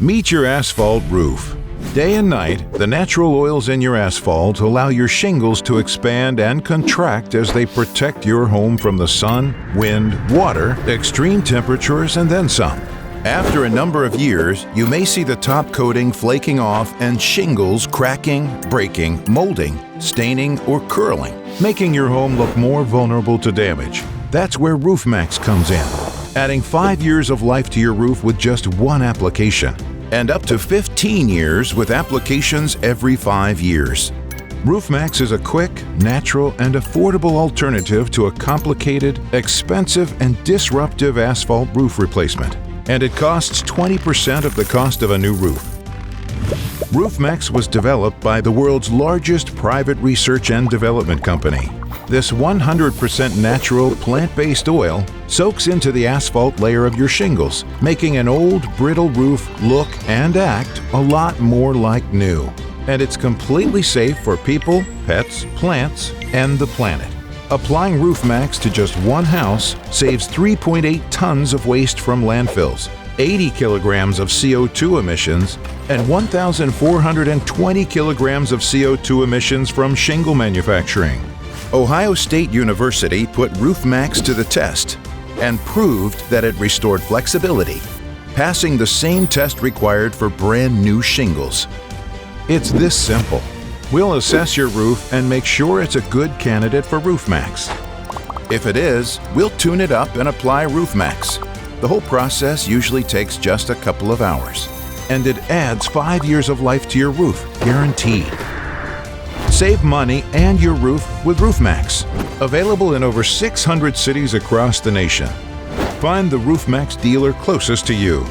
Meet your asphalt roof. Day and night, the natural oils in your asphalt allow your shingles to expand and contract as they protect your home from the sun, wind, water, extreme temperatures, and then some. After a number of years, you may see the top coating flaking off and shingles cracking, breaking, molding, staining, or curling, making your home look more vulnerable to damage. That's where Roof Maxx comes in, adding 5 years of life to your roof with just one application, and up to 15 years with applications every 5 years. Roof Maxx is a quick, natural, and affordable alternative to a complicated, expensive, and disruptive asphalt roof replacement, and it costs 20% of the cost of a new roof. Roof Maxx was developed by the world's largest private research and development company. This 100% natural, plant-based oil soaks into the asphalt layer of your shingles, making an old, brittle roof look and act a lot more like new. And it's completely safe for people, pets, plants, and the planet. Applying Roof Maxx to just one house saves 3.8 tons of waste from landfills, 80 kilograms of CO2 emissions, and 1,420 kilograms of CO2 emissions from shingle manufacturing. Ohio State University put Roof Maxx to the test and proved that it restored flexibility, passing the same test required for brand new shingles. It's this simple. We'll assess your roof and make sure it's a good candidate for Roof Maxx. If it is, we'll tune it up and apply Roof Maxx. The whole process usually takes just a couple of hours, and it adds 5 years of life to your roof, guaranteed. Save money and your roof with Roof Maxx. Available in over 600 cities across the nation. Find the Roof Maxx dealer closest to you.